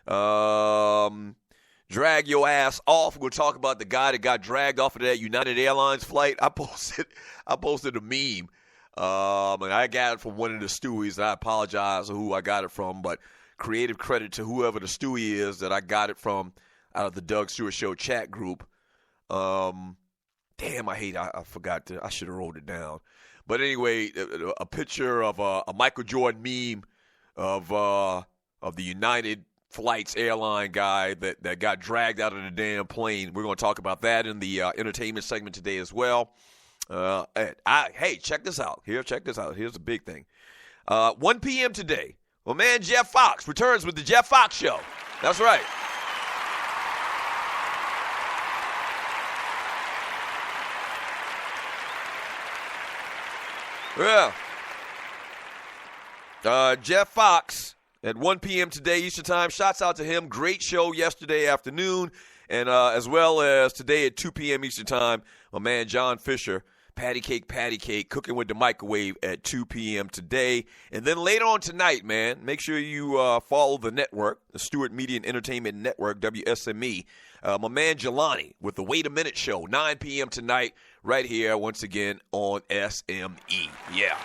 Drag your ass off. We'll talk about the guy that got dragged off of that United Airlines flight. I posted a meme, and I got it from one of the Stewies. I apologize for who I got it from, but creative credit to whoever the Stewie is that I got it from out of the Doug Stewart Show chat group. Damn, I forgot to. I should have wrote it down. But anyway, a picture of a Michael Jordan meme of the United Flights airline guy that got dragged out of the damn plane. We're going to talk about that in the entertainment segment today as well. Hey, check this out. Check this out. Here's the big thing. 1 p.m. today, my man Jeff Fox returns with the Jeff Fox Show. That's right. Yeah. Jeff Fox at 1 p.m. today Eastern Time. Shouts out to him. Great show yesterday afternoon, and as well as today at 2 p.m. Eastern Time, my man John Fisher, Patty Cake, cooking with the microwave at 2 p.m. today. And then later on tonight, man, make sure you follow the network, the Stewart Media and Entertainment Network, WSME. My man Jelani with the Wait a Minute Show, 9 p.m. tonight, right here once again on SME. Yeah.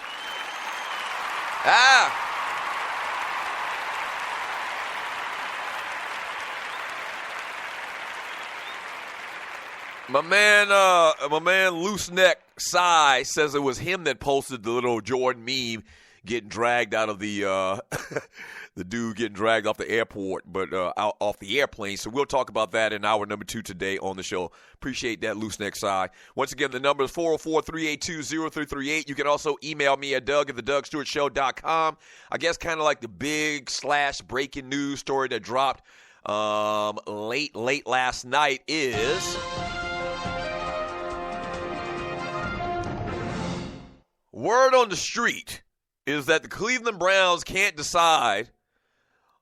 My man Loose Neck Cy says it was him that posted the little Jordan meme getting dragged out of the the dude getting dragged off the airport, but out off the airplane. So we'll talk about that in hour number 2 today on the show. Appreciate that, Loose Neck Cy. Once again, the number is 404-382-0338. You can also email me at Doug@thedugstewartshow.com. I guess kind of like the big / breaking news story that dropped late last night is word on the street is that the Cleveland Browns can't decide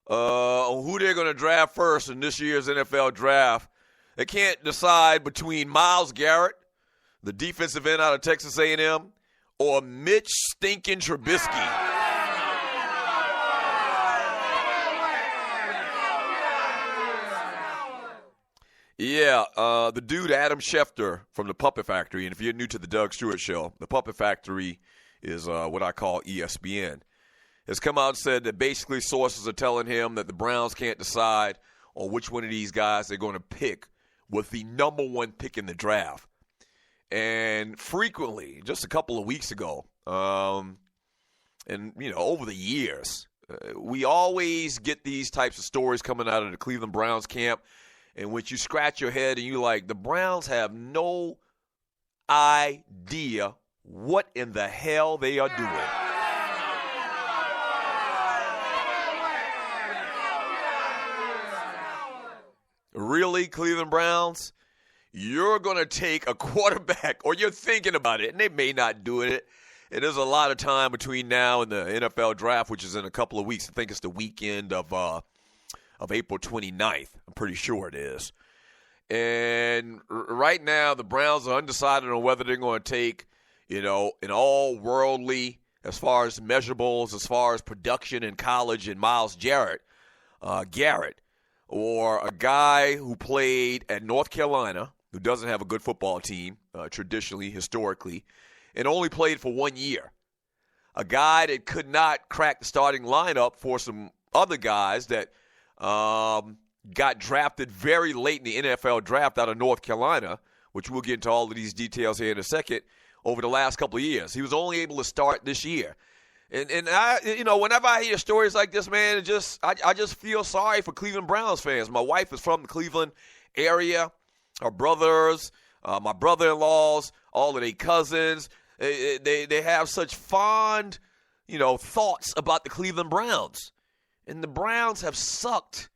on who they're going to draft first in this year's NFL draft. They can't decide between Myles Garrett, the defensive end out of Texas A&M, or Mitch stinking Trubisky. Yeah, the dude Adam Schefter from the Puppet Factory, and if you're new to the Doug Stewart Show, the Puppet Factory is what I call ESPN, has come out and said that basically sources are telling him that the Browns can't decide on which one of these guys they're going to pick with the number 1 pick in the draft. And frequently, just a couple of weeks ago, and, over the years, we always get these types of stories coming out of the Cleveland Browns camp in which you scratch your head and you're like, the Browns have no idea what in the hell they are doing. Really, Cleveland Browns? You're going to take a quarterback, or you're thinking about it, and they may not do it. And there's a lot of time between now and the NFL draft, which is in a couple of weeks. I think it's the weekend of April 29th. I'm pretty sure it is. And right now, the Browns are undecided on whether they're going to take, an all-worldly, as far as measurables, as far as production in college, and Myles Garrett, or a guy who played at North Carolina, who doesn't have a good football team, traditionally, historically, and only played for 1 year. A guy that could not crack the starting lineup for some other guys that got drafted very late in the NFL draft out of North Carolina, which we'll get into all of these details here in a second, over the last couple of years. He was only able to start this year. And I, whenever I hear stories like this, man, I just feel sorry for Cleveland Browns fans. My wife is from the Cleveland area. Her brothers, my brother-in-laws, all of their cousins, they have such fond, thoughts about the Cleveland Browns. And the Browns have sucked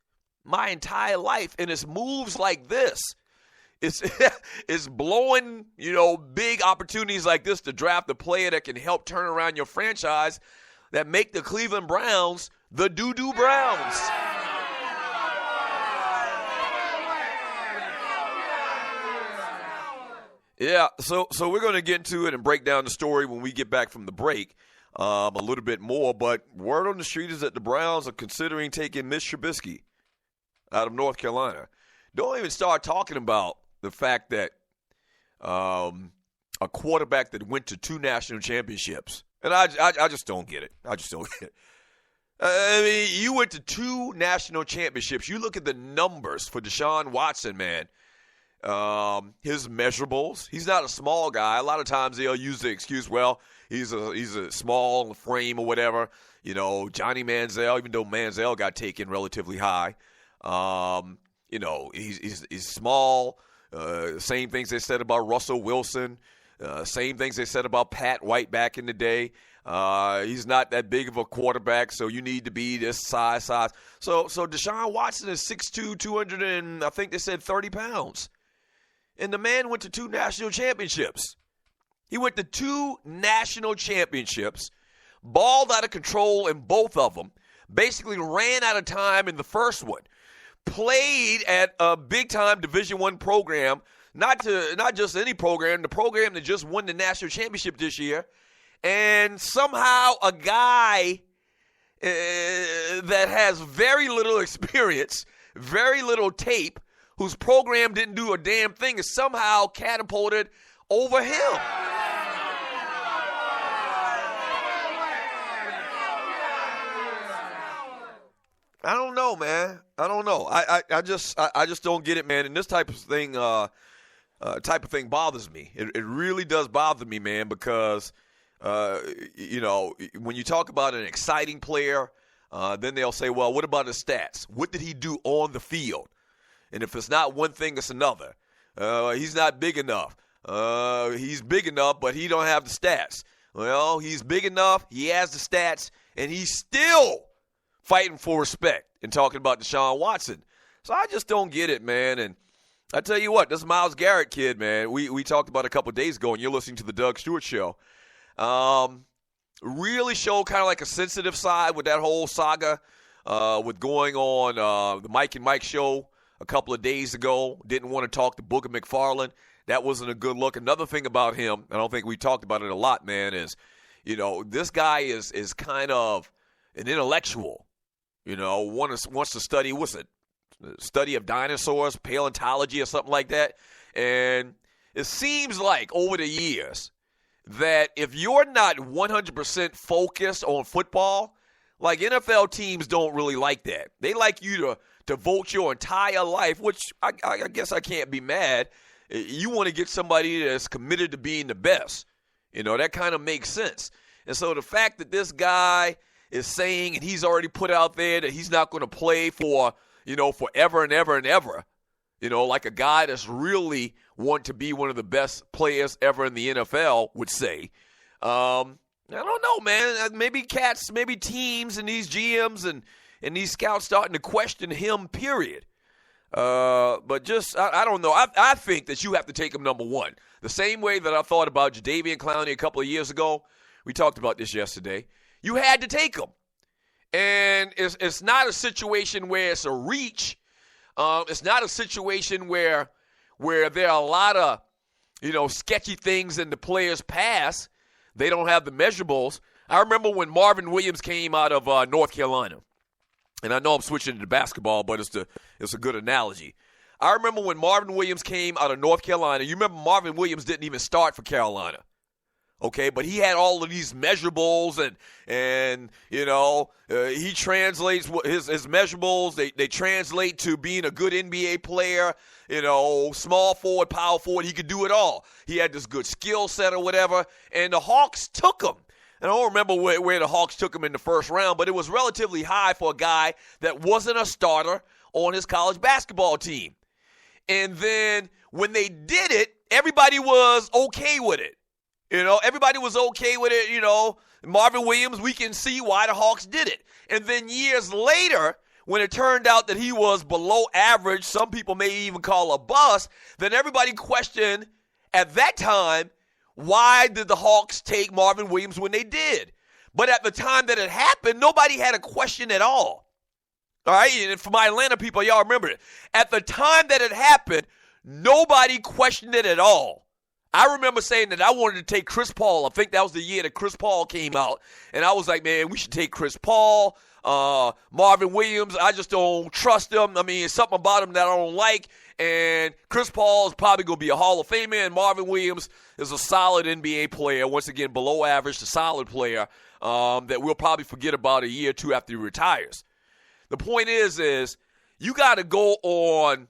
my entire life, and it's moves like this. It's blowing, big opportunities like this to draft a player that can help turn around your franchise that make the Cleveland Browns the doo-doo Browns. Yeah, so we're going to get into it and break down the story when we get back from the break a little bit more. But word on the street is that the Browns are considering taking Mitch Trubisky. out of North Carolina. Don't even start talking about the fact that a quarterback that went to 2 national championships. And I just don't get it. I just don't get it. I mean, you went to 2 national championships. You look at the numbers for Deshaun Watson, man. His measurables. He's not a small guy. A lot of times they'll use the excuse, well, he's a small frame or whatever. You know, Johnny Manziel, even though Manziel got taken relatively high, you know, he's small. Same things they said about Russell Wilson. Same things they said about Pat White back in the day. He's not that big of a quarterback, so you need to be this size. So Deshaun Watson is 6'2", 200 and I think they said 30 pounds. And the man went to 2 national championships. He went to 2 national championships, balled out of control in both of them, basically ran out of time in the first one, played at a big-time Division I program, not just any program, the program that just won the national championship this year, and somehow a guy that has very little experience, very little tape, whose program didn't do a damn thing, is somehow catapulted over him. I don't know, man. I don't know. I just don't get it, man. And this type of thing bothers me. It really does bother me, man, because you know, when you talk about an exciting player, then they'll say, well, what about his stats? What did he do on the field? And if it's not one thing, it's another. He's not big enough. He's big enough, but he don't have the stats. Well, he's big enough, he has the stats, and he's still fighting for respect and talking about Deshaun Watson. So I just don't get it, man. And I tell you what, this Myles Garrett kid, man, we talked about a couple of days ago, and you're listening to the Doug Stewart Show. Really showed kind of like a sensitive side with that whole saga with going on the Mike and Mike show a couple of days ago. Didn't want to talk to Booger McFarland. That wasn't a good look. Another thing about him, I don't think we talked about it a lot, man, is, you know, this guy is kind of an intellectual. You know, wants to study, what's it, study of dinosaurs, paleontology or something like that. And it seems like over the years that if you're not 100% focused on football, like NFL teams don't really like that. They like you to devote your entire life, which I guess I can't be mad. You want to get somebody that's committed to being the best. You know, that kind of makes sense. And so the fact that this guy is saying, and he's already put out there that he's not going to play for, you know, forever and ever and ever, you know, like a guy that's really want to be one of the best players ever in the NFL would say. I don't know, man. Maybe teams and these GMs and these scouts starting to question him, period. But just, I don't know. I think that you have to take him number one. The same way that I thought about Jadeveon Clowney a couple of years ago. We talked about this yesterday. You had to take him. And it's not a situation where it's a reach. It's not a situation where there are a lot of, you know, sketchy things in the player's past. They don't have the measurables. I remember when Marvin Williams came out of North Carolina. And I know I'm switching to basketball, but it's a good analogy. I remember when Marvin Williams came out of North Carolina. You remember Marvin Williams didn't even start for Carolina. Okay, but he had all of these measurables and you know, he translates his measurables. They translate to being a good NBA player, you know, small forward, power forward. He could do it all. He had this good skill set or whatever, and the Hawks took him. And I don't remember where the Hawks took him in the first round, but it was relatively high for a guy that wasn't a starter on his college basketball team. And then when they did it, everybody was okay with it. You know, everybody was okay with it, you know. Marvin Williams, we can see why the Hawks did it. And then years later, when it turned out that he was below average, some people may even call a bust, then everybody questioned at that time, why did the Hawks take Marvin Williams when they did? But at the time that it happened, nobody had a question at all. All right, and for my Atlanta people, y'all remember it. At the time that it happened, nobody questioned it at all. I remember saying that I wanted to take Chris Paul. I think that was the year that Chris Paul came out. And I was like, man, we should take Chris Paul. Marvin Williams, I just don't trust him. I mean, it's something about him that I don't like. And Chris Paul is probably going to be a Hall of Famer, and Marvin Williams is a solid NBA player, once again, below average to solid player that we'll probably forget about a year or two after he retires. The point is you got to go on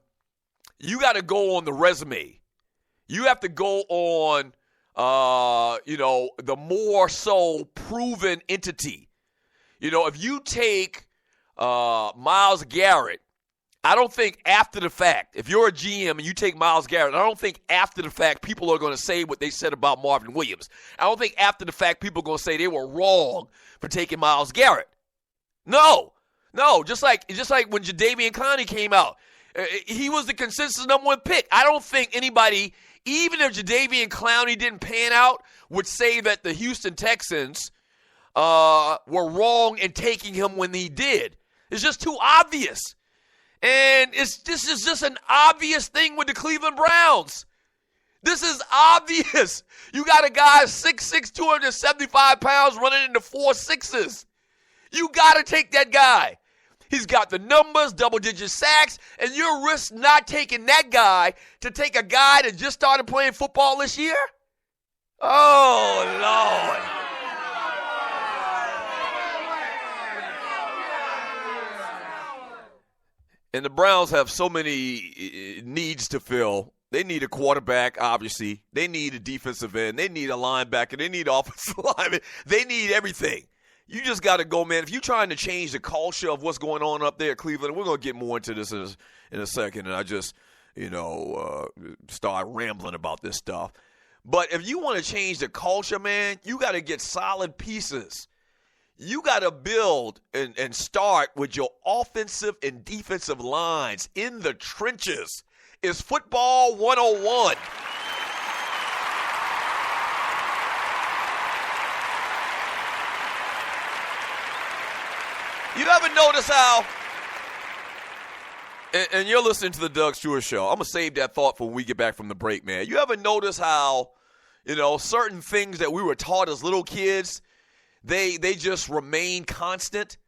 the resume. You have to go on, the more so proven entity. If you take Myles Garrett, I don't think after the fact, if you're a GM and you take Myles Garrett, I don't think after the fact people are going to say what they said about Marvin Williams. I don't think after the fact people are going to say they were wrong for taking Myles Garrett. No, just like when Jadeveon Clowney came out, he was the consensus number one pick. I don't think anybody, even if Jadeveon Clowney didn't pan out, would say that the Houston Texans were wrong in taking him when he did. It's just too obvious. And this is just an obvious thing with the Cleveland Browns. This is obvious. You got a guy 6'6", 275 pounds running into 4.6s. You got to take that guy. He's got the numbers, double-digit sacks, and you risk not taking that guy to take a guy that just started playing football this year? Oh, Lord. And the Browns have so many needs to fill. They need a quarterback, obviously. They need a defensive end. They need a linebacker. They need offensive lineman. They need everything. You just got to go, man. If you're trying to change the culture of what's going on up there at Cleveland, we're going to get more into this in a second, and I just, start rambling about this stuff. But if you want to change the culture, man, you got to get solid pieces. You got to build and start with your offensive and defensive lines in the trenches. It's football 101. You ever notice how, and you're listening to the Doug Stewart Show. I'm going to save that thought for when we get back from the break, man. You ever notice how, certain things that we were taught as little kids, they just remain constant,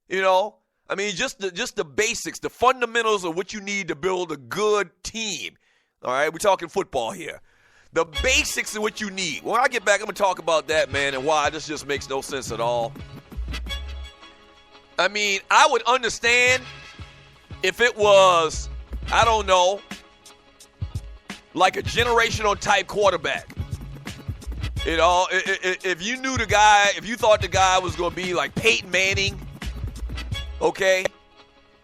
I mean, just the basics, the fundamentals of what you need to build a good team. All right, we're talking football here. The basics of what you need. When I get back, I'm going to talk about that, man, and why this just makes no sense at all. I mean, I would understand if it was, I don't know, like a generational type quarterback. If you knew the guy, if you thought the guy was going to be like Peyton Manning, okay,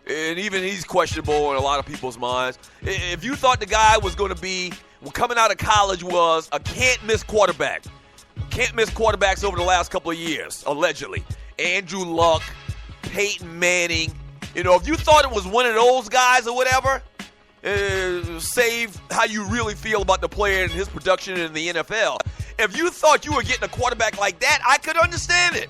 and even he's questionable in a lot of people's minds. If you thought the guy was going to be, coming out of college, was a can't-miss quarterback. Can't-miss quarterbacks over the last couple of years, allegedly. Andrew Luck, Peyton Manning. If you thought it was one of those guys or whatever, save how you really feel about the player and his production in the NFL. If you thought you were getting a quarterback like that, I could understand it.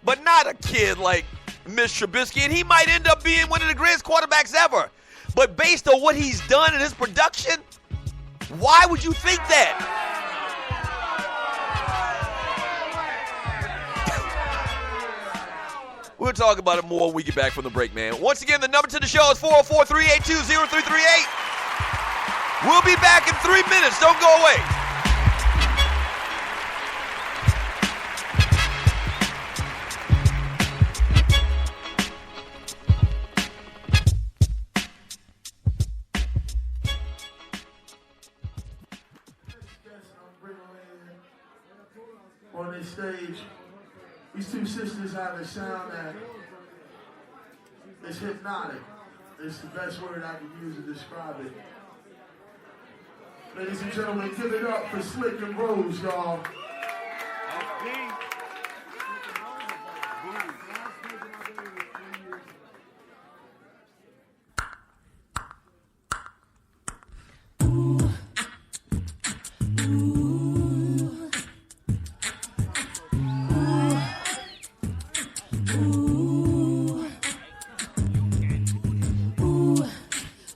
But not a kid like Mitch Trubisky, and he might end up being one of the greatest quarterbacks ever. But based on what he's done in his production, why would you think that? We'll talk about it more when we get back from the break, man. Once again, the number to the show is 404-382-0338. We'll be back in 3 minutes. Don't go away. On this stage, these two sisters have a sound that is hypnotic. It's the best word I can use to describe it. Ladies and gentlemen, give it up for Slick and Rose, y'all.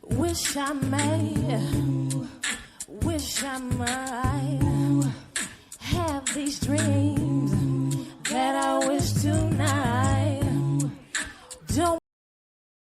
Wish I might